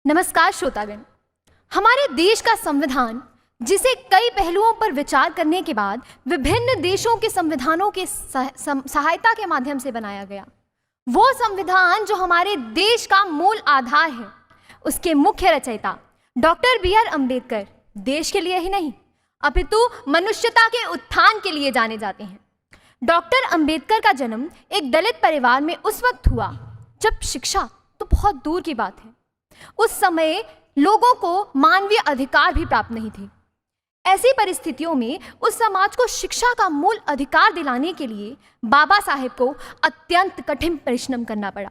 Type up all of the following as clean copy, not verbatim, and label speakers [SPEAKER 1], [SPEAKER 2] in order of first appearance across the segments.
[SPEAKER 1] नमस्कार श्रोतागण। हमारे देश का संविधान, जिसे कई पहलुओं पर विचार करने के बाद विभिन्न देशों के संविधानों के सहायता के माध्यम से बनाया गया, वो संविधान जो हमारे देश का मूल आधार है, उसके मुख्य रचयिता डॉक्टर बी.आर. अम्बेडकर देश के लिए ही नहीं अपितु मनुष्यता के उत्थान के लिए जाने जाते हैं। डॉक्टर अम्बेडकर का जन्म एक दलित परिवार में उस वक्त हुआ जब शिक्षा तो बहुत दूर की बात है, उस समय लोगों को मानवीय अधिकार भी प्राप्त नहीं थे। ऐसी परिस्थितियों में उस समाज को शिक्षा का मूल अधिकार दिलाने के लिए बाबा साहेब को अत्यंत कठिन परिश्रम करना पड़ा।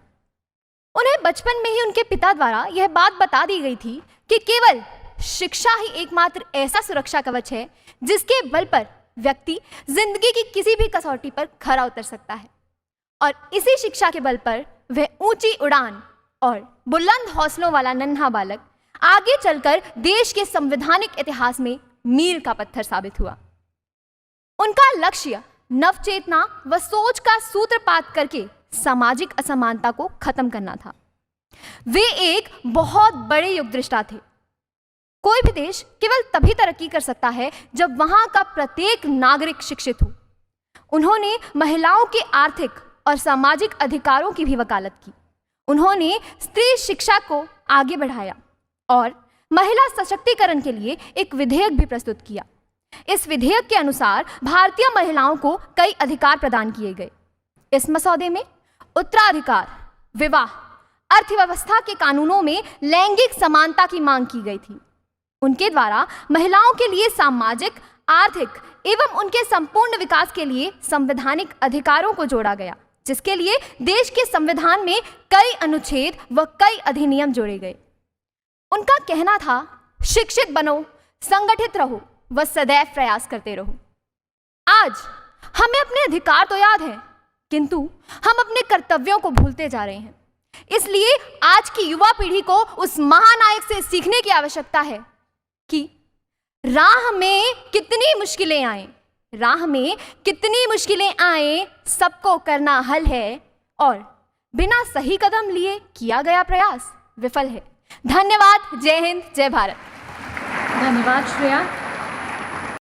[SPEAKER 1] उन्हें बचपन में ही उनके पिता द्वारा यह बात बता दी गई थी कि केवल शिक्षा ही एकमात्र ऐसा सुरक्षा कवच है जिसके बल पर व्यक्ति जिंदगी की किसी भी कसौटी पर खरा उतर सकता है, और इसी शिक्षा के बल पर वह ऊंची उड़ान और बुलंद हौसलों वाला नन्हा बालक आगे चलकर देश के संवैधानिक इतिहास में मील का पत्थर साबित हुआ। उनका लक्ष्य नवचेतना व सोच का सूत्रपात करके सामाजिक असमानता को खत्म करना था। वे एक बहुत बड़े युगदृष्टा थे। कोई भी देश केवल तभी तरक्की कर सकता है जब वहां का प्रत्येक नागरिक शिक्षित हो। उन्होंने महिलाओं के आर्थिक और सामाजिक अधिकारों की भी वकालत की। उन्होंने स्त्री शिक्षा को आगे बढ़ाया और महिला सशक्तिकरण के लिए एक विधेयक भी प्रस्तुत किया। इस विधेयक के अनुसार भारतीय महिलाओं को कई अधिकार प्रदान किए गए। इस मसौदे में उत्तराधिकार, विवाह, अर्थव्यवस्था के कानूनों में लैंगिक समानता की मांग की गई थी। उनके द्वारा महिलाओं के लिए सामाजिक, आर्थिक एवं उनके संपूर्ण विकास के लिए संवैधानिक अधिकारों को जोड़ा गया, जिसके लिए देश के संविधान में कई अनुच्छेद व कई अधिनियम जोड़े गए। उनका कहना था, शिक्षित बनो, संगठित रहो व सदैव प्रयास करते रहो। आज हमें अपने अधिकार तो याद हैं, किंतु हम अपने कर्तव्यों को भूलते जा रहे हैं। इसलिए आज की युवा पीढ़ी को उस महानायक से सीखने की आवश्यकता है कि राह में कितनी मुश्किलें आए, राह में कितनी मुश्किलें आए, सबको करना हल है, और बिना सही कदम लिए किया गया प्रयास विफल है। धन्यवाद। जय हिंद, जय भारत।
[SPEAKER 2] धन्यवाद श्रेया।